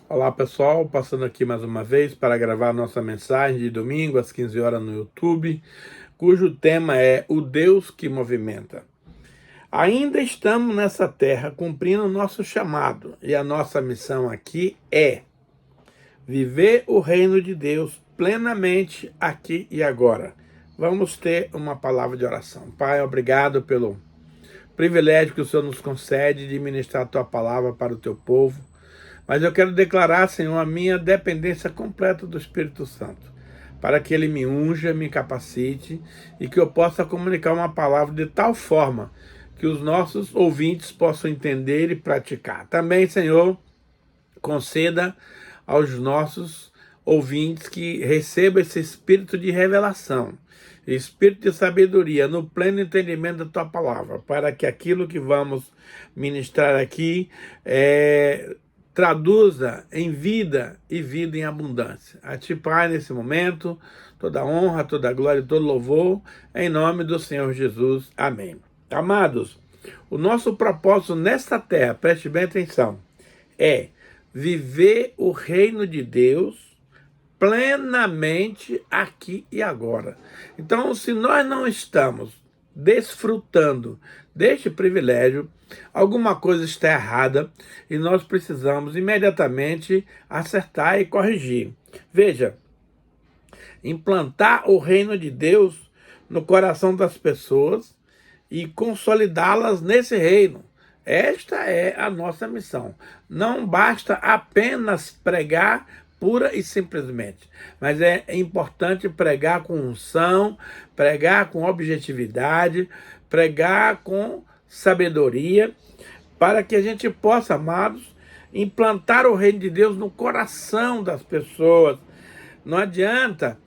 Olá pessoal, passando aqui mais uma vez para gravar nossa mensagem de domingo às 15 horas no YouTube, cujo tema é o Deus que movimenta. Ainda estamos nessa terra cumprindo o nosso chamado e a nossa missão aqui é viver o reino de Deus plenamente aqui e agora. Vamos ter uma palavra de oração. Pai, obrigado pelo privilégio que o Senhor nos concede de ministrar a tua palavra para o teu povo. Mas eu quero declarar, Senhor, a minha dependência completa do Espírito Santo, para que Ele me unja, me capacite e que eu possa comunicar uma palavra de tal forma que os nossos ouvintes possam entender e praticar. Também, Senhor, conceda aos nossos ouvintes que recebam esse espírito de revelação, espírito de sabedoria, no pleno entendimento da Tua palavra, para que aquilo que vamos ministrar aqui traduza em vida e vida em abundância. A Ti, Pai, nesse momento, toda honra, toda glória e todo louvor, em nome do Senhor Jesus. Amém. Amados, o nosso propósito nesta terra, preste bem atenção, é viver o reino de Deus plenamente aqui e agora. Então, se nós não estamos desfrutando deste privilégio, alguma coisa está errada e nós precisamos imediatamente acertar e corrigir. Veja, implantar o reino de Deus no coração das pessoas e consolidá-las nesse reino. Esta é a nossa missão. Não basta apenas pregar pura e simplesmente, mas é importante pregar com unção, pregar com objetividade, pregar com sabedoria, para que a gente possa, amados, implantar o reino de Deus no coração das pessoas. Não adianta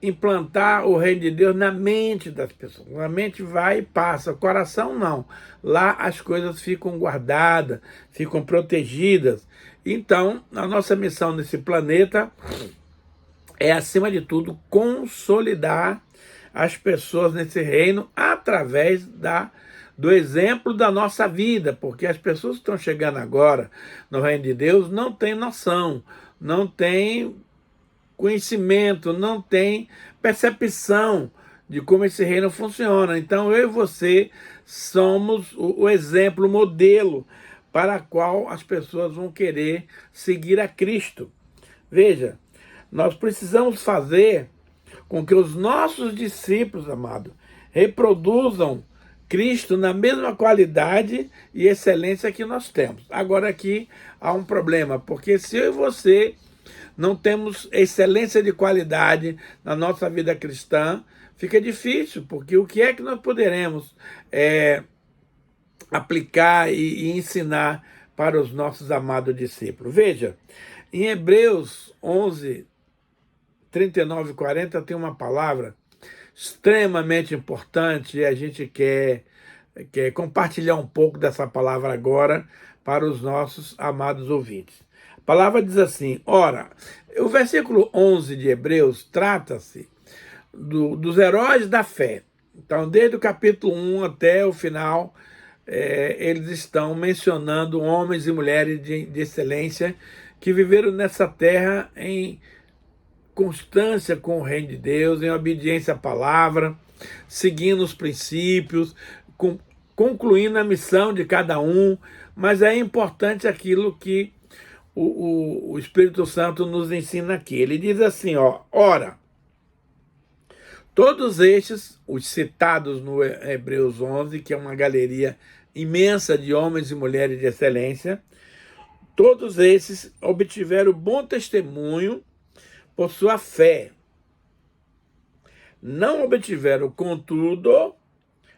implantar o reino de Deus na mente das pessoas. A mente vai e passa, o coração não. Lá as coisas ficam guardadas, ficam protegidas. Então, a nossa missão nesse planeta é, acima de tudo, consolidar as pessoas nesse reino através do exemplo da nossa vida, porque as pessoas que estão chegando agora no reino de Deus não têm noção, não têm conhecimento, não tem percepção de como esse reino funciona. Então eu e você somos o exemplo, o modelo para o qual as pessoas vão querer seguir a Cristo. Veja, nós precisamos fazer com que os nossos discípulos, amado, reproduzam Cristo na mesma qualidade e excelência que nós temos. Agora aqui há um problema, porque se eu e você não temos excelência de qualidade na nossa vida cristã, fica difícil, porque o que é que nós poderemos aplicar e ensinar para os nossos amados discípulos? Veja, em Hebreus 11, 39 e 40 tem uma palavra extremamente importante e a gente quer compartilhar um pouco dessa palavra agora para os nossos amados ouvintes. A palavra diz assim, ora, o versículo 11 de Hebreus trata-se dos heróis da fé. Então, desde o capítulo 1 até o final, eles estão mencionando homens e mulheres de excelência que viveram nessa terra em constância com o reino de Deus, em obediência à palavra, seguindo os princípios, concluindo a missão de cada um, mas é importante aquilo que o Espírito Santo nos ensina aqui. Ele diz assim, ora, todos estes, os citados no Hebreus 11, que é uma galeria imensa de homens e mulheres de excelência, todos esses obtiveram bom testemunho por sua fé. Não obtiveram, contudo,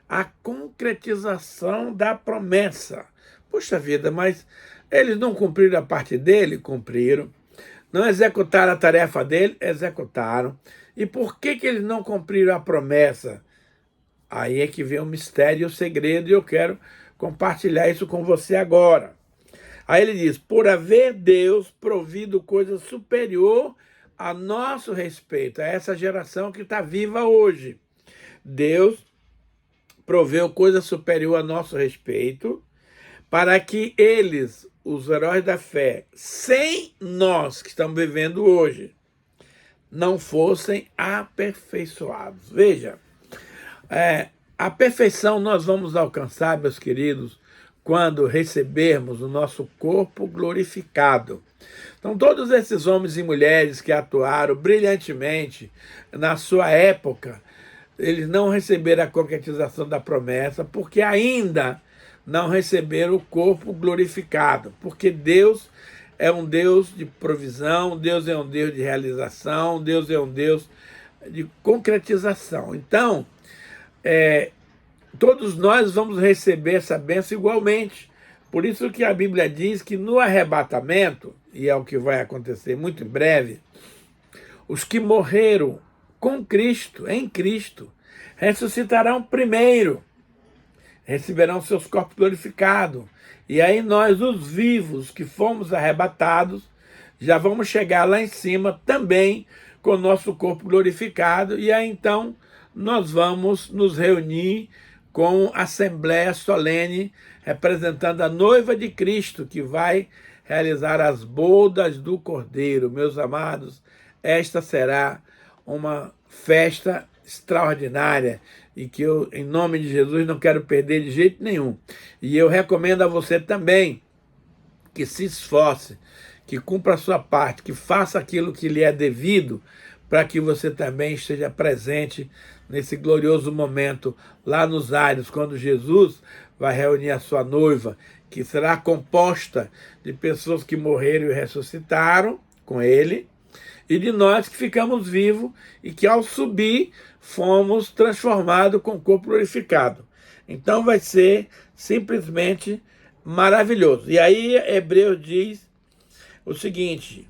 a concretização da promessa. Puxa vida, mas eles não cumpriram a parte dele? Cumpriram. Não executaram a tarefa dele? Executaram. E por que eles não cumpriram a promessa? Aí é que vem o mistério e o segredo, e eu quero compartilhar isso com você agora. Aí ele diz, por haver Deus provido coisa superior a nosso respeito, a essa geração que está viva hoje. Deus proveu coisa superior a nosso respeito, para que eles, os heróis da fé, sem nós que estamos vivendo hoje, não fossem aperfeiçoados. Veja, a perfeição nós vamos alcançar, meus queridos, quando recebermos o nosso corpo glorificado. Então, todos esses homens e mulheres que atuaram brilhantemente na sua época, eles não receberam a concretização da promessa, porque ainda não receberam o corpo glorificado, porque Deus é um Deus de provisão, Deus é um Deus de realização, Deus é um Deus de concretização. Então, todos nós vamos receber essa bênção igualmente. Por isso que a Bíblia diz que no arrebatamento, e é o que vai acontecer muito em breve, os que morreram com Cristo, em Cristo, ressuscitarão primeiro, receberão seus corpos glorificados. E aí nós, os vivos que fomos arrebatados, já vamos chegar lá em cima também com o nosso corpo glorificado, e aí então nós vamos nos reunir com a Assembleia Solene, representando a noiva de Cristo, que vai realizar as bodas do Cordeiro. Meus amados, esta será uma festa extraordinária e que eu, em nome de Jesus, não quero perder de jeito nenhum. E eu recomendo a você também que se esforce, que cumpra a sua parte, que faça aquilo que lhe é devido, para que você também esteja presente nesse glorioso momento lá nos ares, quando Jesus vai reunir a sua noiva, que será composta de pessoas que morreram e ressuscitaram com ele, e de nós que ficamos vivos e que ao subir fomos transformados com o corpo glorificado. Então vai ser simplesmente maravilhoso. E aí Hebreus diz o seguinte: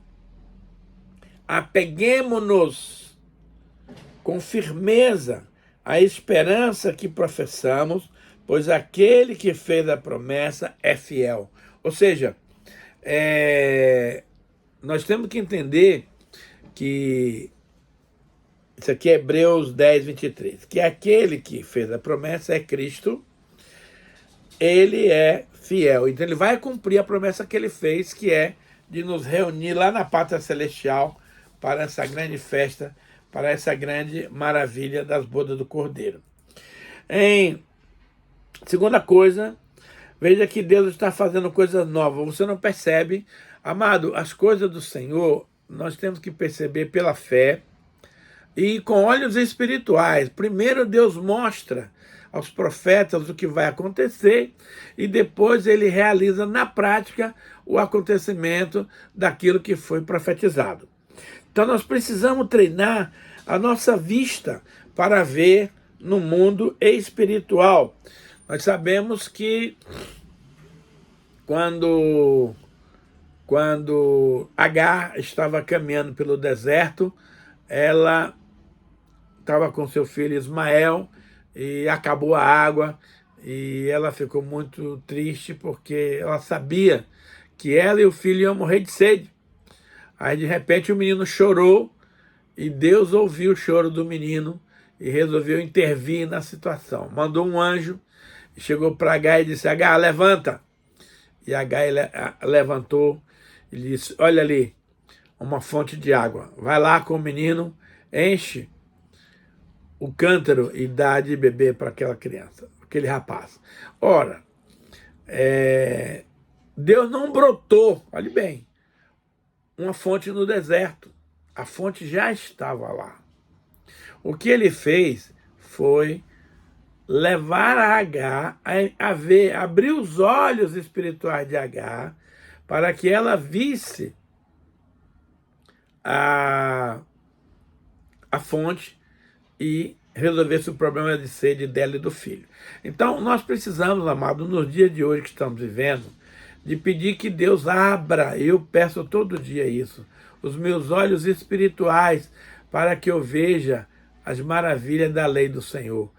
apeguemo-nos com firmeza à esperança que professamos, pois aquele que fez a promessa é fiel. Ou seja, nós temos que entender que isso aqui é Hebreus 10, 23, que aquele que fez a promessa é Cristo, ele é fiel. Então ele vai cumprir a promessa que ele fez, que é de nos reunir lá na pátria celestial para essa grande festa, para essa grande maravilha das bodas do Cordeiro. Segunda coisa, veja que Deus está fazendo coisas novas. Você não percebe, amado, as coisas do Senhor nós temos que perceber pela fé e com olhos espirituais. Primeiro Deus mostra aos profetas o que vai acontecer e depois ele realiza na prática o acontecimento daquilo que foi profetizado. Então nós precisamos treinar a nossa vista para ver no mundo espiritual. Nós sabemos que quando Agar estava caminhando pelo deserto, ela estava com seu filho Ismael e acabou a água e ela ficou muito triste porque ela sabia que ela e o filho iam morrer de sede. Aí de repente o menino chorou e Deus ouviu o choro do menino e resolveu intervir na situação. Mandou um anjo e chegou para Agar e disse: Agar, levanta. E Agar levantou e disse: olha ali, uma fonte de água. Vai lá com o menino, enche o cântaro e dá de beber para aquela criança, aquele rapaz. Ora, Deus não brotou, olhe bem, uma fonte no deserto. A fonte já estava lá. O que ele fez foi levar a Agar a ver, abrir os olhos espirituais de Agar para que ela visse a fonte e resolvesse o problema de sede dela e do filho. Então, nós precisamos, amado, nos dias de hoje que estamos vivendo, de pedir que Deus abra, eu peço todo dia isso, os meus olhos espirituais, para que eu veja as maravilhas da lei do Senhor.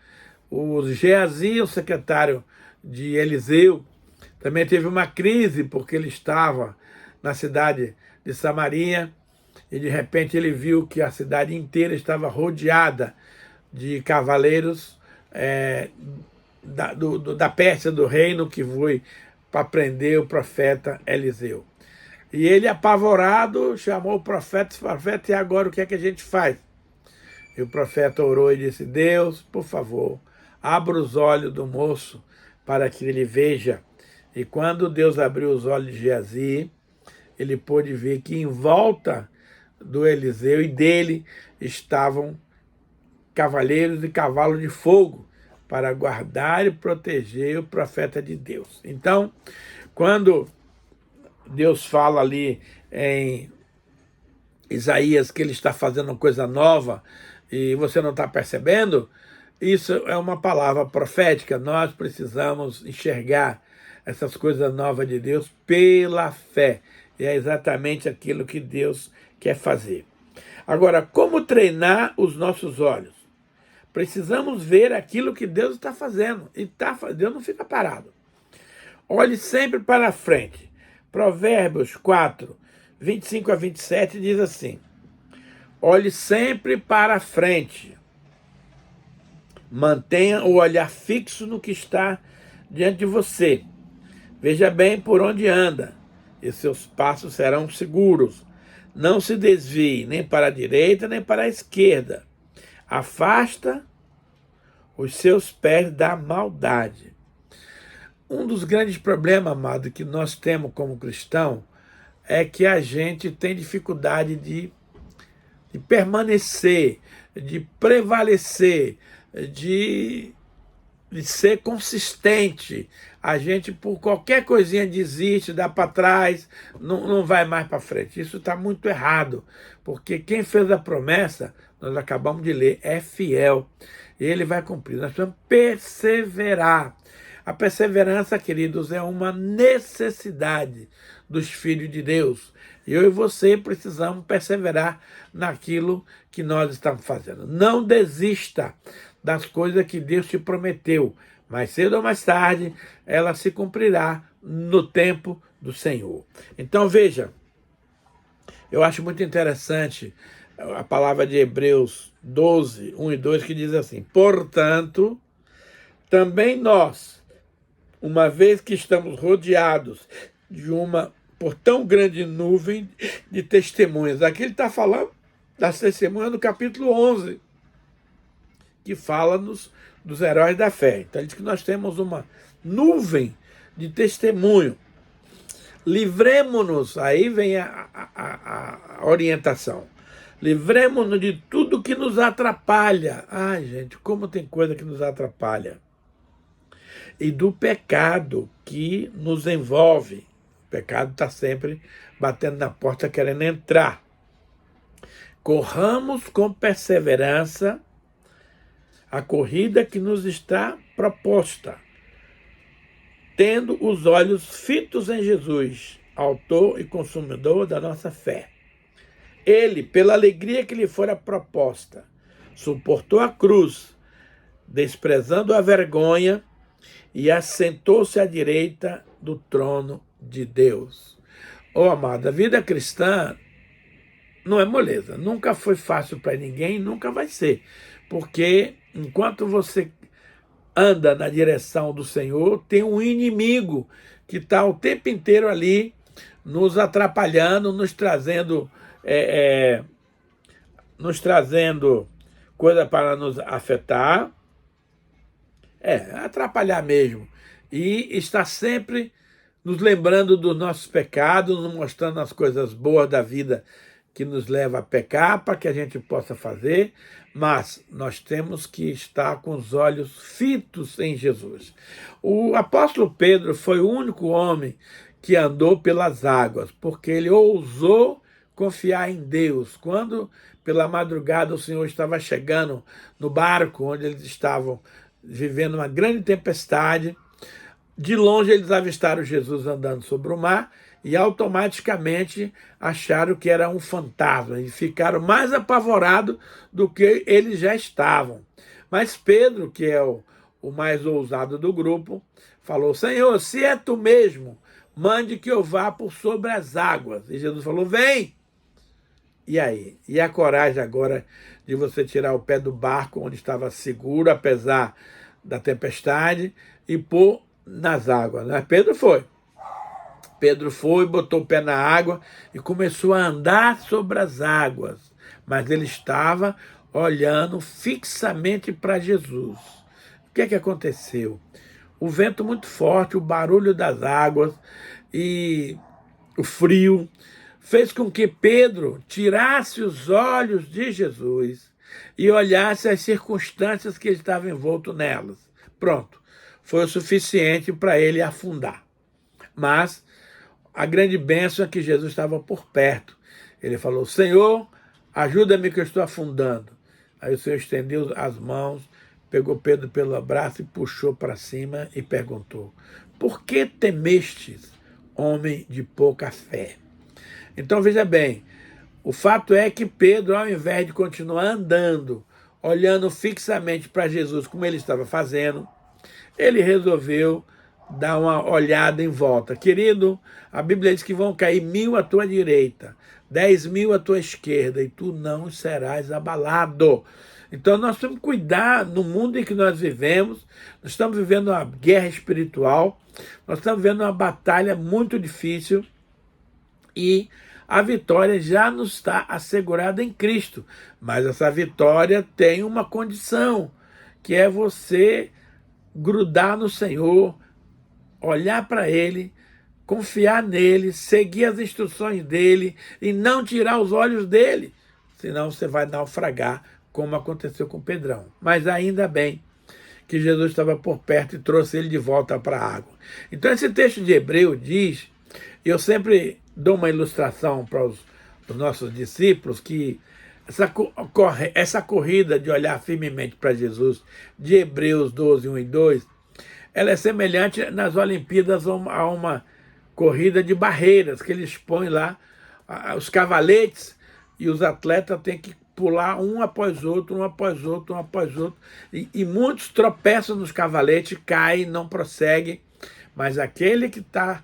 O Geazi, o secretário de Eliseu, também teve uma crise, porque ele estava na cidade de Samaria, e de repente ele viu que a cidade inteira estava rodeada de cavaleiros da Pérsia, do reino que foi para prender o profeta Eliseu. E ele, apavorado, chamou o profeta, e agora o que é que a gente faz? E o profeta orou e disse, Deus, por favor, abra os olhos do moço para que ele veja. E quando Deus abriu os olhos de Geazi, ele pôde ver que em volta do Eliseu e dele estavam cavaleiros e cavalos de fogo para guardar e proteger o profeta de Deus. Então, quando Deus fala ali em Isaías que ele está fazendo uma coisa nova e você não está percebendo, isso é uma palavra profética. Nós precisamos enxergar essas coisas novas de Deus pela fé. E é exatamente aquilo que Deus quer fazer. Agora, como treinar os nossos olhos? Precisamos ver aquilo que Deus está fazendo. E Deus não fica parado. Olhe sempre para frente. Provérbios 4, 25 a 27 diz assim, olhe sempre para frente. Mantenha o olhar fixo no que está diante de você. Veja bem por onde anda, e seus passos serão seguros. Não se desvie nem para a direita nem para a esquerda. Afasta os seus pés da maldade. Um dos grandes problemas, amado, que nós temos como cristão é que a gente tem dificuldade de permanecer, de prevalecer, de ser consistente. A gente, por qualquer coisinha, desiste, dá para trás, não vai mais para frente. Isso está muito errado, porque quem fez a promessa, nós acabamos de ler, é fiel. Ele vai cumprir. Nós precisamos perseverar. A perseverança, queridos, é uma necessidade dos filhos de Deus. Eu e você precisamos perseverar naquilo que nós estamos fazendo. Não desista das coisas que Deus te prometeu. Mais cedo ou mais tarde, ela se cumprirá no tempo do Senhor. Então, veja, eu acho muito interessante a palavra de Hebreus 12, 1 e 2, que diz assim, portanto, também nós, uma vez que estamos rodeados por tão grande nuvem de testemunhas. Aqui ele está falando das testemunhas no capítulo 11, que fala-nos dos heróis da fé. Então ele diz que nós temos uma nuvem de testemunho. Livremo-nos, aí vem a orientação. Livremo-nos de tudo que nos atrapalha. Ai, gente, como tem coisa que nos atrapalha. E do pecado que nos envolve. O pecado está sempre batendo na porta, querendo entrar. Corramos com perseverança a corrida que nos está proposta, tendo os olhos fitos em Jesus, autor e consumidor da nossa fé. Ele, pela alegria que lhe fora proposta, suportou a cruz, desprezando a vergonha, e assentou-se à direita do trono de Deus. Oh, amado, a vida cristã não é moleza. Nunca foi fácil para ninguém, nunca vai ser. Porque enquanto você anda na direção do Senhor, tem um inimigo que está o tempo inteiro ali nos atrapalhando, nos trazendo coisa para nos afetar, atrapalhar mesmo. E está sempre nos lembrando dos nossos pecados, nos mostrando as coisas boas da vida que nos leva a pecar, para que a gente possa fazer, mas nós temos que estar com os olhos fitos em Jesus. O apóstolo Pedro foi o único homem que andou pelas águas, porque ele ousou confiar em Deus. Quando, pela madrugada, o Senhor estava chegando no barco onde eles estavam vivendo uma grande tempestade, de longe eles avistaram Jesus andando sobre o mar e automaticamente acharam que era um fantasma e ficaram mais apavorados do que eles já estavam. Mas Pedro, que é o mais ousado do grupo, falou, Senhor, se é tu mesmo, mande que eu vá por sobre as águas. E Jesus falou, vem! E aí? E a coragem agora de você tirar o pé do barco onde estava seguro, apesar da tempestade, e pôr nas águas, né? Pedro foi. Pedro foi, botou o pé na água e começou a andar sobre as águas, mas ele estava olhando fixamente para Jesus. O que é que aconteceu? O vento muito forte, o barulho das águas e o frio fez com que Pedro tirasse os olhos de Jesus e olhasse as circunstâncias que ele estava envolto nelas. Pronto, foi o suficiente para ele afundar. Mas a grande bênção é que Jesus estava por perto. Ele falou: Senhor, ajuda-me que eu estou afundando. Aí o Senhor estendeu as mãos, pegou Pedro pelo braço e puxou para cima e perguntou: por que temestes, homem de pouca fé? Então veja bem, o fato é que Pedro, ao invés de continuar andando, olhando fixamente para Jesus como ele estava fazendo, ele resolveu dar uma olhada em volta. Querido, a Bíblia diz que vão cair 1000 à tua direita, 10.000 à tua esquerda, e tu não serás abalado. Então nós temos que cuidar no mundo em que nós vivemos. Nós estamos vivendo uma guerra espiritual, nós estamos vivendo uma batalha muito difícil, e a vitória já nos está assegurada em Cristo. Mas essa vitória tem uma condição, que é você grudar no Senhor, olhar para Ele, confiar nele, seguir as instruções dele e não tirar os olhos dele, senão você vai naufragar, como aconteceu com Pedrão. Mas ainda bem que Jesus estava por perto e trouxe ele de volta para a água. Então esse texto de Hebreu diz, eu sempre dou uma ilustração para os nossos discípulos, que essa corrida de olhar firmemente para Jesus, de Hebreus 12, 1 e 2, ela é semelhante nas Olimpíadas a uma corrida de barreiras, que eles põem lá os cavaletes e os atletas têm que pular um após outro, um após outro, um após outro. E muitos tropeçam nos cavaletes, caem, não prosseguem. Mas aquele que está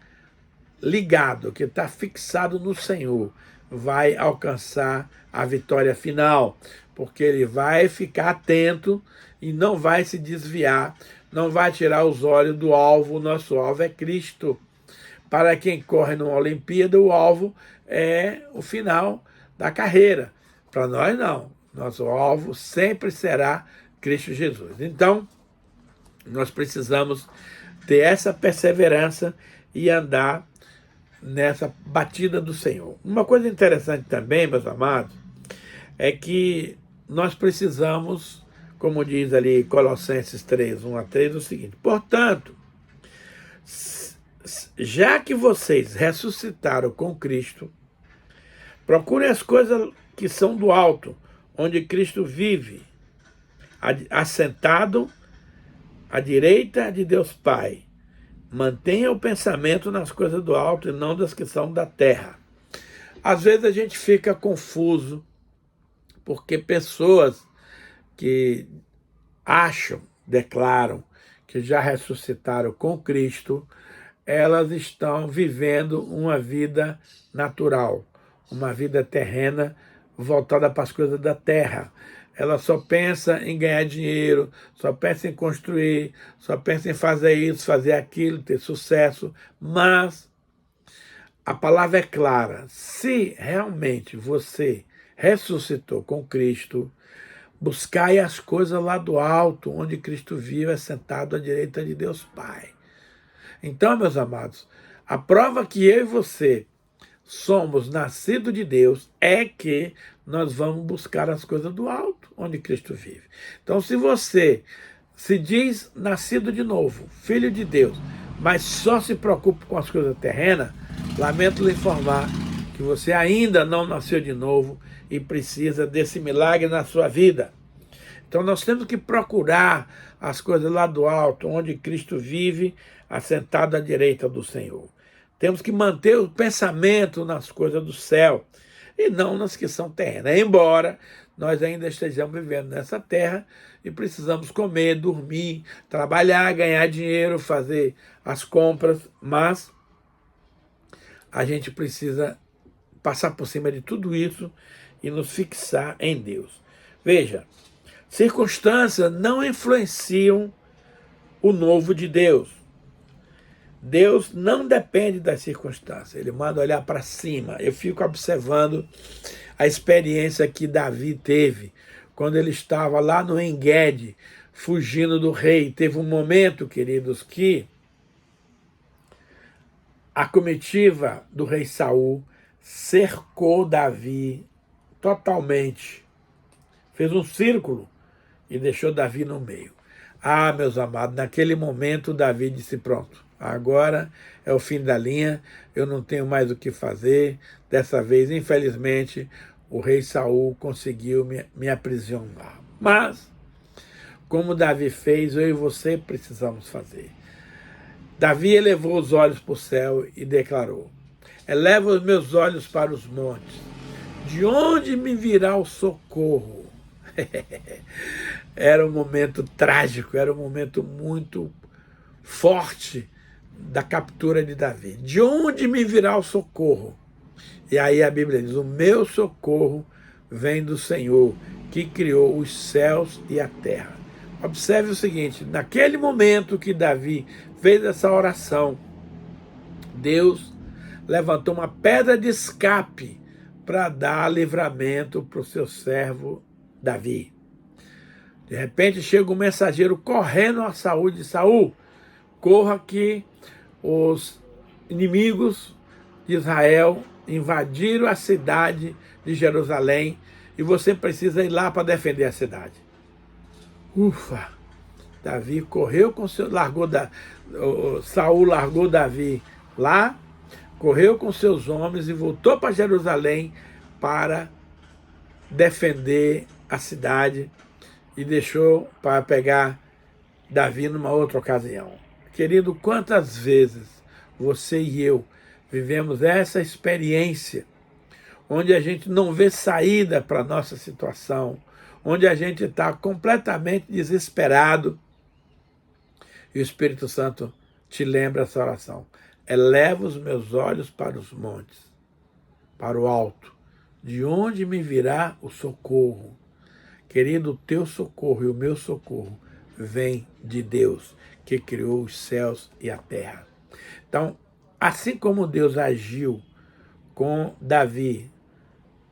ligado, que está fixado no Senhor, vai alcançar a vitória final, porque ele vai ficar atento e não vai se desviar, não vai tirar os olhos do alvo. O nosso alvo é Cristo. Para quem corre numa Olimpíada, o alvo é o final da carreira. Para nós, não. Nosso alvo sempre será Cristo Jesus. Então, nós precisamos ter essa perseverança e andar nessa batida do Senhor. Uma coisa interessante também, meus amados, é que nós precisamos, como diz ali Colossenses 3, 1 a 3, o seguinte: portanto, já que vocês ressuscitaram com Cristo, procurem as coisas que são do alto, onde Cristo vive, assentado à direita de Deus Pai. Mantenha o pensamento nas coisas do alto e não das que são da terra. Às vezes a gente fica confuso, porque pessoas que declaram que já ressuscitaram com Cristo, elas estão vivendo uma vida natural, uma vida terrena, voltada para as coisas da terra. Ela só pensa em ganhar dinheiro, só pensa em construir, só pensa em fazer isso, fazer aquilo, ter sucesso. Mas a palavra é clara: se realmente você ressuscitou com Cristo, buscai as coisas lá do alto, onde Cristo vive, sentado à direita de Deus Pai. Então, meus amados, a prova que eu e você somos nascidos de Deus é que nós vamos buscar as coisas do alto, onde Cristo vive. Então, se você se diz nascido de novo, filho de Deus, mas só se preocupa com as coisas terrenas, lamento lhe informar que você ainda não nasceu de novo e precisa desse milagre na sua vida. Então nós temos que procurar as coisas lá do alto, onde Cristo vive, assentado à direita do Senhor. Temos que manter o pensamento nas coisas do céu e não nas que são terrenas. Embora nós ainda estejamos vivendo nessa terra e precisamos comer, dormir, trabalhar, ganhar dinheiro, fazer as compras, mas a gente precisa passar por cima de tudo isso e nos fixar em Deus. Veja, circunstâncias não influenciam o novo de Deus. Deus não depende das circunstâncias, ele manda olhar para cima. Eu fico observando a experiência que Davi teve quando ele estava lá no En-Gedi, fugindo do rei. Teve um momento, queridos, que a comitiva do rei Saul cercou Davi totalmente, fez um círculo e deixou Davi no meio. Ah, meus amados, naquele momento Davi disse, pronto, agora é o fim da linha, eu não tenho mais o que fazer. Dessa vez, infelizmente, o rei Saul conseguiu me aprisionar. Mas, como Davi fez, eu e você precisamos fazer. Davi elevou os olhos para o céu e declarou, eleva os meus olhos para os montes, de onde me virá o socorro? Era um momento trágico, era um momento muito forte da captura de Davi. De onde me virá o socorro? E aí a Bíblia diz, o meu socorro vem do Senhor, que criou os céus e a terra. Observe o seguinte, naquele momento que Davi fez essa oração, Deus levantou uma pedra de escape para dar livramento para o seu servo Davi. De repente chega um mensageiro correndo a Saul e diz, Saul, corra que os inimigos de Israel invadiram a cidade de Jerusalém e você precisa ir lá para defender a cidade. Ufa! Davi correu com seu, Saul largou Davi lá, correu com seus homens e voltou para Jerusalém para defender a cidade e deixou para pegar Davi numa outra ocasião. Querido, quantas vezes você e eu vivemos essa experiência onde a gente não vê saída para a nossa situação, onde a gente está completamente desesperado e o Espírito Santo te lembra essa oração. Eleva os meus olhos para os montes, para o alto, de onde me virá o socorro. Querido, o teu socorro e o meu socorro vem de Deus, que criou os céus e a terra. Então, assim como Deus agiu com Davi,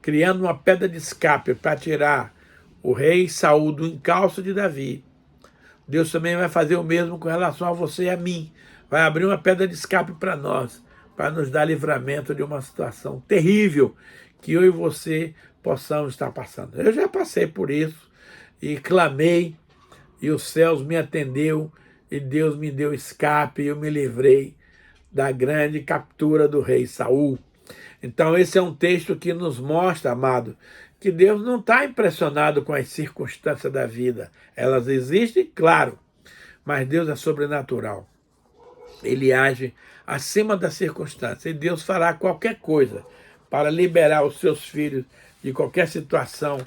criando uma pedra de escape para tirar o rei Saul do encalço de Davi, Deus também vai fazer o mesmo com relação a você e a mim. Vai abrir uma pedra de escape para nós, para nos dar livramento de uma situação terrível que eu e você possamos estar passando. Eu já passei por isso e clamei, e os céus me atendeu, e Deus me deu escape, e eu me livrei da grande captura do rei Saul. Então esse é um texto que nos mostra, amado, que Deus não está impressionado com as circunstâncias da vida. Elas existem, claro, mas Deus é sobrenatural. Ele age acima das circunstâncias, e Deus fará qualquer coisa para liberar os seus filhos de qualquer situação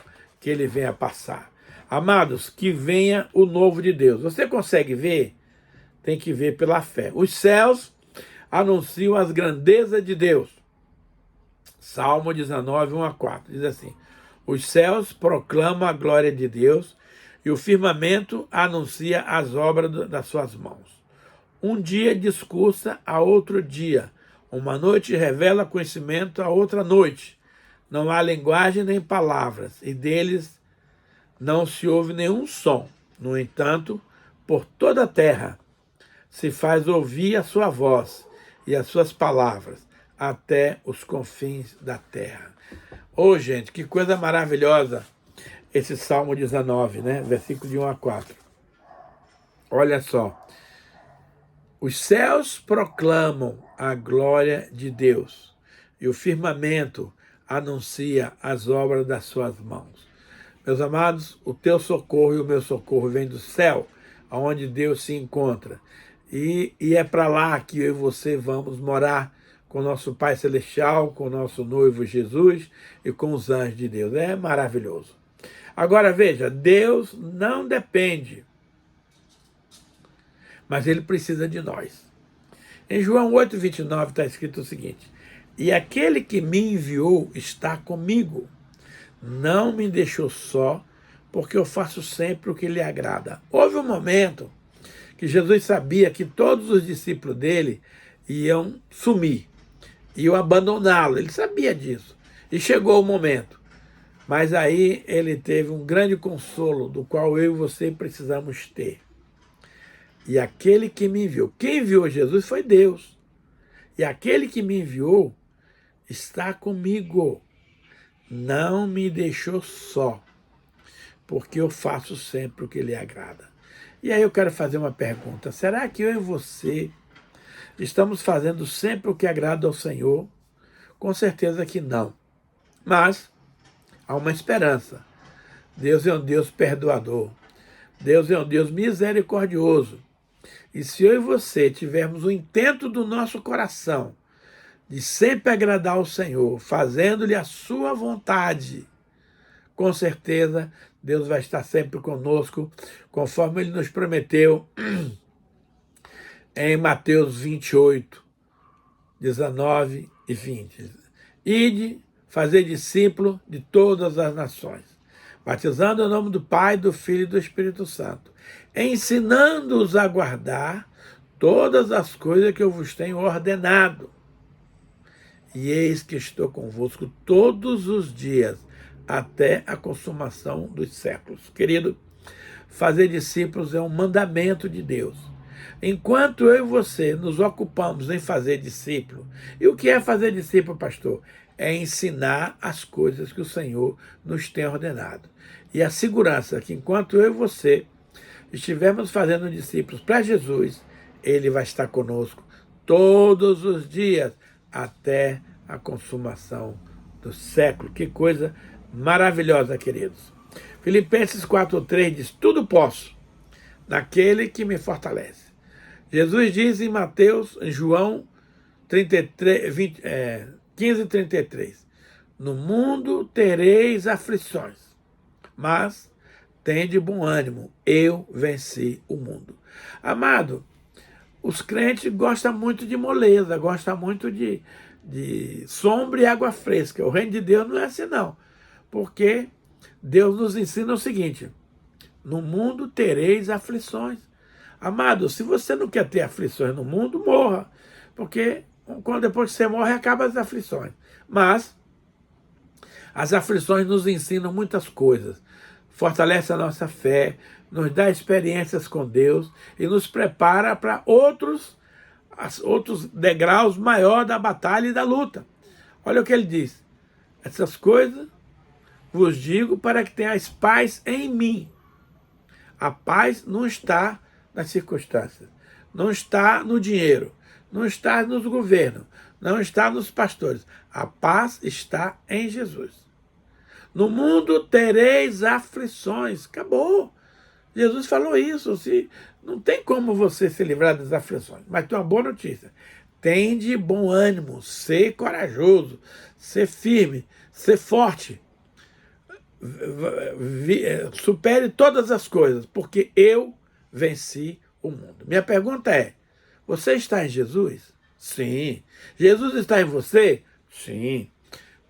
que ele venha passar. Amados, que venha o novo de Deus. Você consegue ver? Tem que ver pela fé. Os céus anunciam as grandezas de Deus. Salmo 19, 1 a 4, diz assim, os céus proclamam a glória de Deus e o firmamento anuncia as obras das suas mãos. Um dia discursa a outro dia, uma noite revela conhecimento a outra noite. Não há linguagem nem palavras, e deles não se ouve nenhum som. No entanto, por toda a terra se faz ouvir a sua voz e as suas palavras até os confins da terra. Ô, gente, que coisa maravilhosa esse Salmo 19, né? Versículo de 1 a 4. Olha só. Os céus proclamam a glória de Deus e o firmamento anuncia as obras das suas mãos. Meus amados, o teu socorro e o meu socorro vem do céu, onde Deus se encontra. E é para lá que eu e você vamos morar com o nosso Pai Celestial, com o nosso noivo Jesus e com os anjos de Deus. É maravilhoso. Agora veja, Deus não depende, mas ele precisa de nós. Em João 8,29 está escrito o seguinte, e aquele que me enviou está comigo, não me deixou só, porque eu faço sempre o que lhe agrada. Houve um momento que Jesus sabia que todos os discípulos dele iam sumir, iam abandoná-lo. Ele sabia disso. E chegou o momento. Mas aí ele teve um grande consolo, do qual eu e você precisamos ter. E aquele que me enviou, quem enviou Jesus foi Deus. E aquele que me enviou está comigo. Não me deixou só, porque eu faço sempre o que lhe agrada. E aí eu quero fazer uma pergunta. Será que eu e você estamos fazendo sempre o que agrada ao Senhor? Com certeza que não. Mas há uma esperança. Deus é um Deus perdoador. Deus é um Deus misericordioso. E se eu e você tivermos o intento do nosso coração de sempre agradar ao Senhor, fazendo-lhe a sua vontade, com certeza Deus vai estar sempre conosco, conforme Ele nos prometeu em Mateus 28, 19 e 20. Ide, fazer discípulo de todas as nações, batizando em nome do Pai, do Filho e do Espírito Santo, ensinando-os a guardar todas as coisas que eu vos tenho ordenado. E eis que estou convosco todos os dias, até a consumação dos séculos. Querido, fazer discípulos é um mandamento de Deus. Enquanto eu e você nos ocupamos em fazer discípulo, e o que é fazer discípulo, pastor? É ensinar as coisas que o Senhor nos tem ordenado. E a segurança que enquanto eu e você estivermos fazendo discípulos para Jesus, Ele vai estar conosco todos os dias, até a consumação do século. Que coisa maravilhosa, queridos. Filipenses 4,3 diz, tudo posso naquele que me fortalece. Jesus diz em João 15:33, no mundo tereis aflições, mas tende bom ânimo, eu venci o mundo. Amado, os crentes gostam muito de moleza, gostam muito de sombra e água fresca. O reino de Deus não é assim, não. Porque Deus nos ensina o seguinte, no mundo tereis aflições. Amado, se você não quer ter aflições no mundo, morra. Porque depois que você morre, acabam as aflições. Mas as aflições nos ensinam muitas coisas. Fortalece a nossa fé, nos dá experiências com Deus e nos prepara para outros degraus maiores da batalha e da luta. Olha o que ele diz. Essas coisas vos digo para que tenhais paz em mim. A paz não está nas circunstâncias, não está no dinheiro, não está nos governos, não está nos pastores. A paz está em Jesus. No mundo tereis aflições. Acabou. Jesus falou isso. Não tem como você se livrar das aflições. Mas tem uma boa notícia. Tende bom ânimo, ser corajoso, ser firme, ser forte. Supere todas as coisas, porque eu venci o mundo. Minha pergunta é, você está em Jesus? Sim. Jesus está em você? Sim.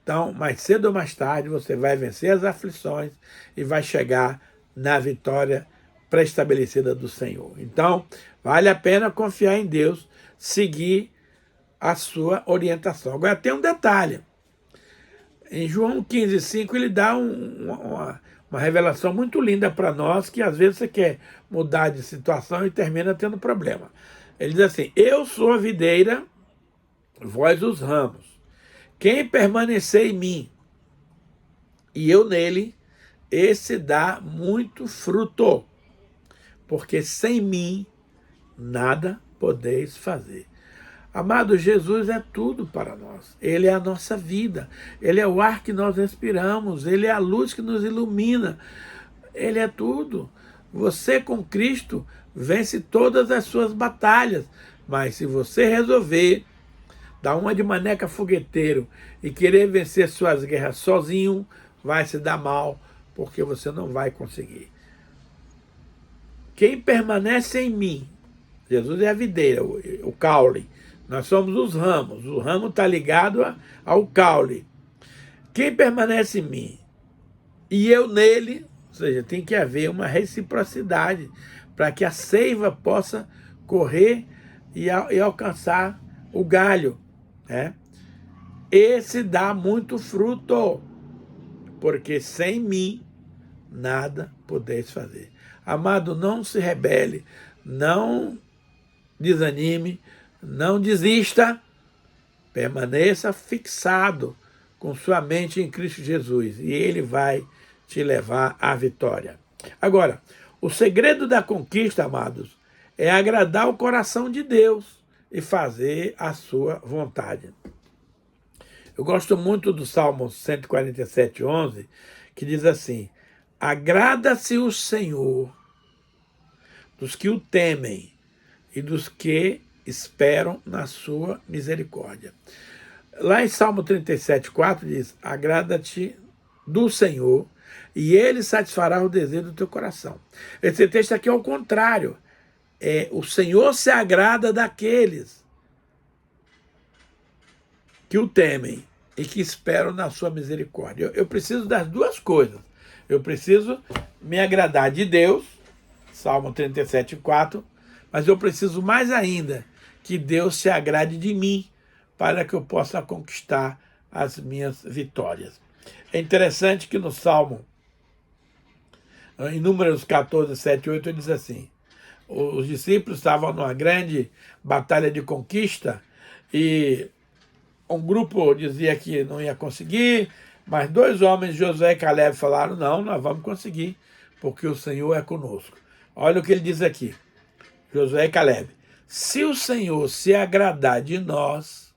Então, mais cedo ou mais tarde, você vai vencer as aflições e vai chegar na vitória pré-estabelecida do Senhor. Então, vale a pena confiar em Deus, seguir a sua orientação. Agora, tem um detalhe. Em João 15,5, ele dá uma revelação muito linda para nós, que às vezes você quer mudar de situação e termina tendo problema. Ele diz assim, eu sou a videira, vós os ramos. Quem permanecer em mim e eu nele, esse dá muito fruto, porque sem mim nada podeis fazer. Amado, Jesus é tudo para nós. Ele é a nossa vida. Ele é o ar que nós respiramos. Ele é a luz que nos ilumina. Ele é tudo. Você com Cristo vence todas as suas batalhas. Mas se você resolver dar uma de maneca fogueteiro e querer vencer suas guerras sozinho, vai se dar mal, porque você não vai conseguir. Quem permanece em mim, Jesus é a videira, o caule. Nós somos os ramos. O ramo está ligado ao caule. Quem permanece em mim e eu nele, ou seja, tem que haver uma reciprocidade para que a seiva possa correr e alcançar o galho, né? Esse dá muito fruto, porque sem mim nada podeis fazer. Amado, não se rebele, não desanime, não desista, permaneça fixado com sua mente em Cristo Jesus e Ele vai te levar à vitória. Agora, o segredo da conquista, amados, é agradar o coração de Deus e fazer a sua vontade. Eu gosto muito do Salmo 147:11, que diz assim: agrada-se o Senhor dos que o temem e dos que esperam na sua misericórdia. Lá em Salmo 37:4 diz: agrada-te do Senhor e Ele satisfará o desejo do teu coração. Esse texto aqui é o contrário. O Senhor se agrada daqueles que o temem e que esperam na sua misericórdia. Eu preciso das duas coisas. Eu preciso me agradar de Deus, Salmo 37:4, mas eu preciso mais ainda que Deus se agrade de mim para que eu possa conquistar as minhas vitórias. É interessante que no Salmo, em Números 14, 7 e 8, ele diz assim: os discípulos estavam numa grande batalha de conquista e um grupo dizia que não ia conseguir, mas dois homens, Josué e Caleb, falaram: não, nós vamos conseguir, porque o Senhor é conosco. Olha o que ele diz aqui, Josué e Caleb: se o Senhor se agradar de nós,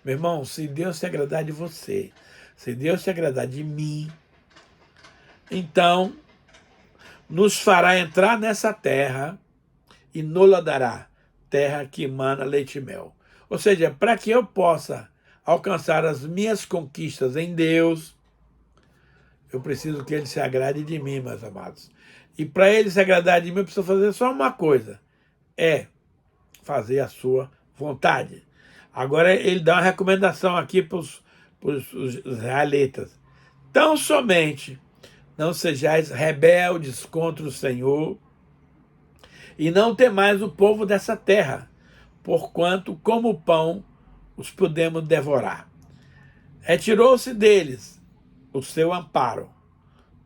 meu irmão, se Deus se agradar de você, se Deus se agradar de mim, então nos fará entrar nessa terra e nos dará terra que emana leite e mel. Ou seja, para que eu possa alcançar as minhas conquistas em Deus, eu preciso que Ele se agrade de mim, meus amados. E para Ele se agradar de mim, eu preciso fazer só uma coisa: é fazer a sua vontade. Agora ele dá uma recomendação aqui para os israelitas: tão somente não sejais rebeldes contra o Senhor e não temais o povo dessa terra, porquanto como pão os podemos devorar. Retirou-se deles o seu amparo.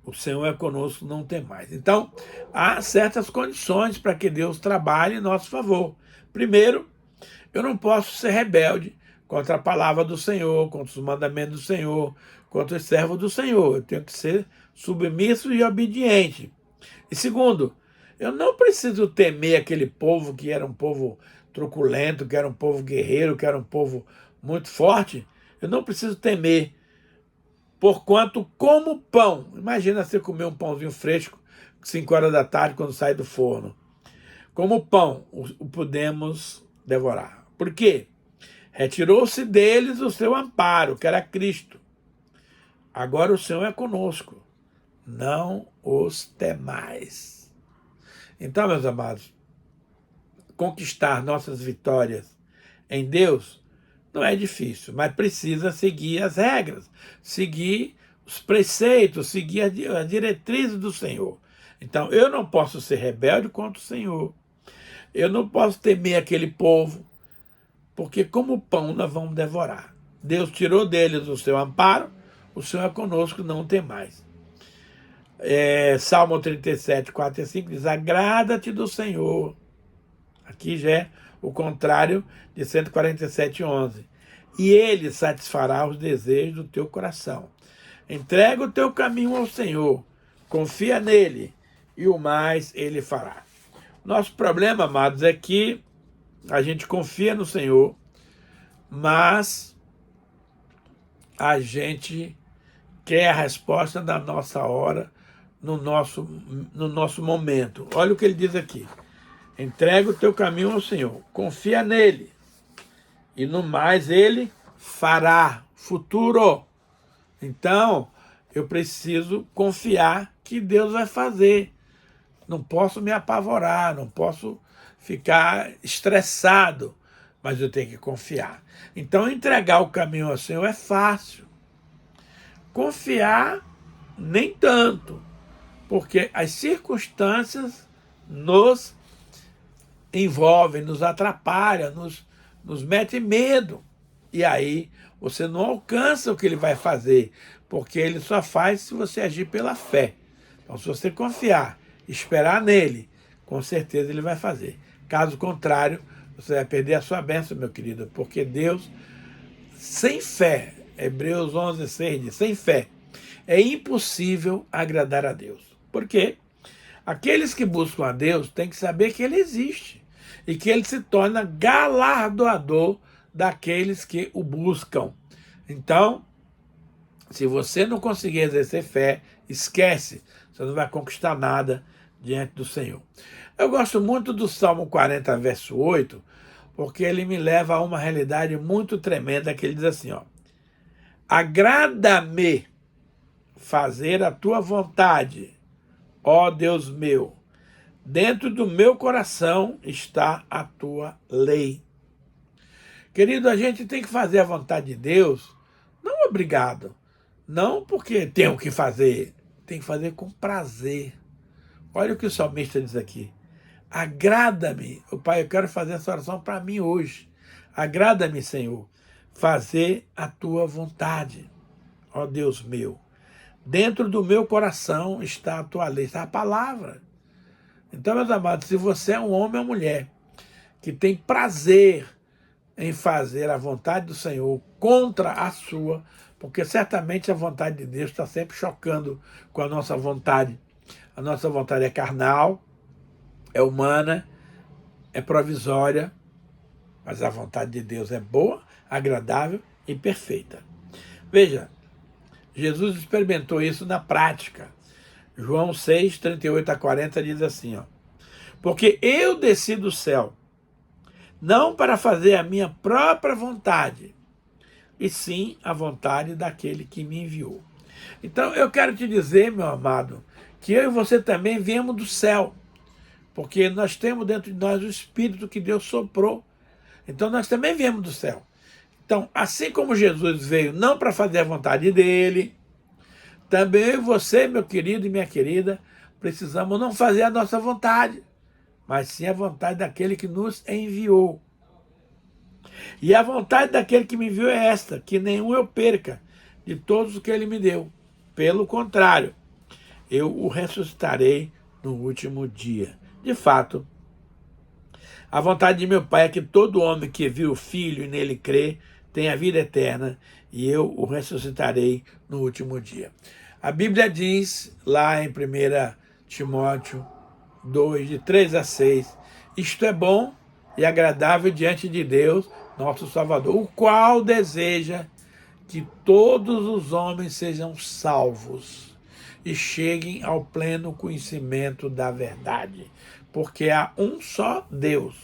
O Senhor é conosco, não tem mais. Então, há certas condições para que Deus trabalhe em nosso favor. Primeiro, eu não posso ser rebelde contra a palavra do Senhor, contra os mandamentos do Senhor, contra os servos do Senhor. Eu tenho que ser submisso e obediente. E segundo, eu não preciso temer aquele povo que era um povo truculento, que era um povo guerreiro, que era um povo muito forte. Eu não preciso temer, porquanto como pão. Imagina você comer um pãozinho fresco, 5 horas da tarde, quando sai do forno. Como pão o podemos devorar. Por quê? Retirou-se deles o seu amparo, que era Cristo. Agora o Senhor é conosco. Não os temais. Então, meus amados, conquistar nossas vitórias em Deus não é difícil, mas precisa seguir as regras, seguir os preceitos, seguir as diretrizes do Senhor. Então, eu não posso ser rebelde contra o Senhor. Eu não posso temer aquele povo, porque como pão nós vamos devorar. Deus tirou deles o seu amparo, o Senhor é conosco, não tem mais. Salmo 37, 4 e 5 diz: agrada-te do Senhor. Aqui já é o contrário de 147, 11. E Ele satisfará os desejos do teu coração. Entrega o teu caminho ao Senhor, confia nele, e o mais Ele fará. Nosso problema, amados, é que a gente confia no Senhor, mas a gente quer a resposta na nossa hora, no nosso momento. Olha o que ele diz aqui: entrega o teu caminho ao Senhor, confia nele, e no mais ele fará. Futuro. Então, eu preciso confiar que Deus vai fazer. Não posso me apavorar, não posso ficar estressado, mas eu tenho que confiar. Então, entregar o caminho ao Senhor é fácil. Confiar, nem tanto, porque as circunstâncias nos envolve, nos atrapalha, nos mete medo. E aí você não alcança o que ele vai fazer, porque ele só faz se você agir pela fé. Então, se você confiar, esperar nele, com certeza ele vai fazer. Caso contrário, você vai perder a sua bênção, meu querido, porque Deus, sem fé, Hebreus 11:6 diz, sem fé, é impossível agradar a Deus. Por quê? Aqueles que buscam a Deus têm que saber que ele existe e que ele se torna galardoador daqueles que o buscam. Então, se você não conseguir exercer fé, esquece, você não vai conquistar nada diante do Senhor. Eu gosto muito do Salmo 40, verso 8, porque ele me leva a uma realidade muito tremenda, que ele diz assim, ó, agrada-me fazer a tua vontade, ó Deus meu, dentro do meu coração está a tua lei. Querido, a gente tem que fazer a vontade de Deus, não obrigado, não porque tenho que fazer, tem que fazer com prazer. Olha o que o salmista diz aqui. Agrada-me, o Pai, eu quero fazer essa oração para mim hoje. Agrada-me, Senhor, fazer a tua vontade, ó Deus meu. Dentro do meu coração está a tua lei, está a palavra. Então, meus amados, se você é um homem ou mulher que tem prazer em fazer a vontade do Senhor contra a sua, porque certamente a vontade de Deus está sempre chocando com a nossa vontade. A nossa vontade é carnal, é humana, é provisória, mas a vontade de Deus é boa, agradável e perfeita. Veja, Jesus experimentou isso na prática. João 6, 38 a 40 diz assim, ó, porque eu desci do céu, não para fazer a minha própria vontade, e sim a vontade daquele que me enviou. Então eu quero te dizer, meu amado, que eu e você também viemos do céu, porque nós temos dentro de nós o Espírito que Deus soprou. Então nós também viemos do céu. Então, assim como Jesus veio não para fazer a vontade dele, também eu e você, meu querido e minha querida, precisamos não fazer a nossa vontade, mas sim a vontade daquele que nos enviou. E a vontade daquele que me enviou é esta, que nenhum eu perca de todos os que ele me deu. Pelo contrário, eu o ressuscitarei no último dia. De fato, a vontade de meu Pai é que todo homem que viu o Filho e nele crê tenha vida eterna, e eu o ressuscitarei no último dia. A Bíblia diz, lá em 1 Timóteo 2, de 3 a 6, isto é bom e agradável diante de Deus, nosso Salvador, o qual deseja que todos os homens sejam salvos e cheguem ao pleno conhecimento da verdade, porque há um só Deus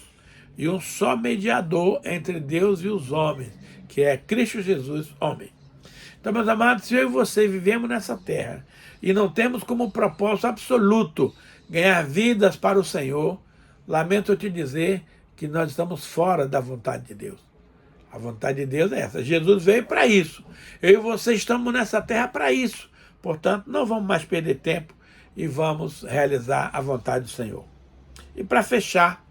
e um só mediador entre Deus e os homens, que é Cristo Jesus, homem. Então, meus amados, se eu e você vivemos nessa terra e não temos como propósito absoluto ganhar vidas para o Senhor, lamento eu te dizer que nós estamos fora da vontade de Deus. A vontade de Deus é essa. Jesus veio para isso. Eu e você estamos nessa terra para isso. Portanto, não vamos mais perder tempo e vamos realizar a vontade do Senhor. E para fechar,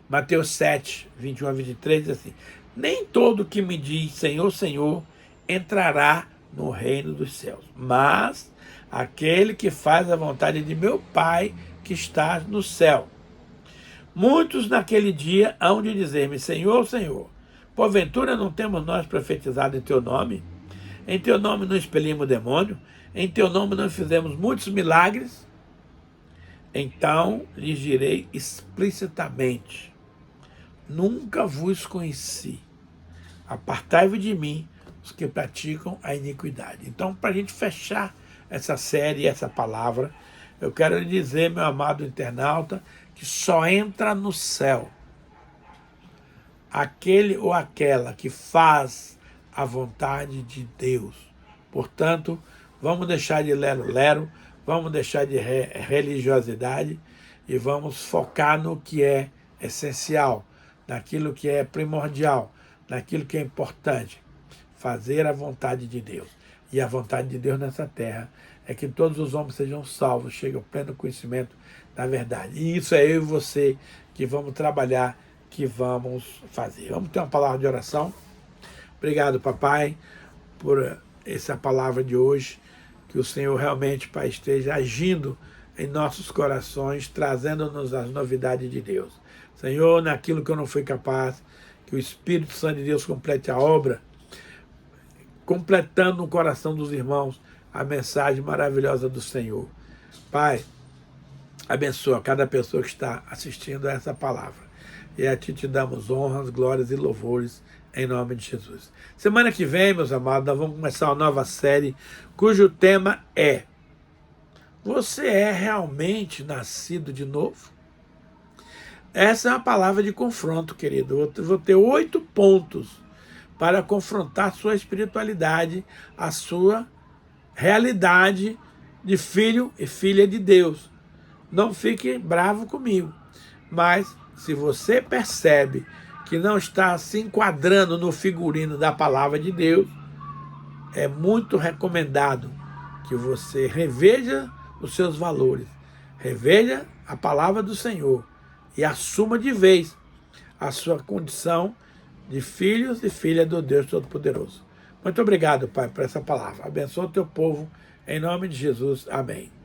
Mateus 7, 21 a 23 diz assim, nem todo que me diz Senhor, Senhor, entrará no reino dos céus, mas aquele que faz a vontade de meu Pai que está no céu. Muitos naquele dia hão de dizer-me, Senhor, Senhor, porventura não temos nós profetizado em teu nome? Em teu nome não expelimos demônio? Em teu nome não fizemos muitos milagres? Então lhes direi explicitamente, nunca vos conheci. Apartai-vos de mim, os que praticam a iniquidade. Então, para a gente fechar essa série, essa palavra, eu quero lhe dizer, meu amado internauta, que só entra no céu aquele ou aquela que faz a vontade de Deus. Portanto, vamos deixar de lero-lero, vamos deixar de religiosidade e vamos focar no que é essencial, naquilo que é primordial, naquilo que é importante, fazer a vontade de Deus. E a vontade de Deus nessa terra é que todos os homens sejam salvos, cheguem ao pleno conhecimento na verdade. E isso é eu e você que vamos trabalhar, que vamos fazer. Vamos ter uma palavra de oração. Obrigado, papai, por essa palavra de hoje. Que o Senhor realmente, Pai, esteja agindo em nossos corações, trazendo-nos as novidades de Deus. Senhor, naquilo que eu não fui capaz, que o Espírito Santo de Deus complete a obra, completando no coração dos irmãos a mensagem maravilhosa do Senhor. Pai, abençoa cada pessoa que está assistindo a essa palavra. E a Ti te damos honras, glórias e louvores em nome de Jesus. Semana que vem, meus amados, nós vamos começar uma nova série cujo tema é: você é realmente nascido de novo? Essa é uma palavra de confronto, querido. Eu vou ter 8 pontos para confrontar sua espiritualidade, a sua realidade de filho e filha de Deus. Não fique bravo comigo, mas se você percebe que não está se enquadrando no figurino da palavra de Deus, é muito recomendado que você reveja os seus valores, reveja a palavra do Senhor e assuma de vez a sua condição de filhos e filha do Deus Todo-Poderoso. Muito obrigado, Pai, por essa palavra. Abençoa o teu povo, em nome de Jesus. Amém.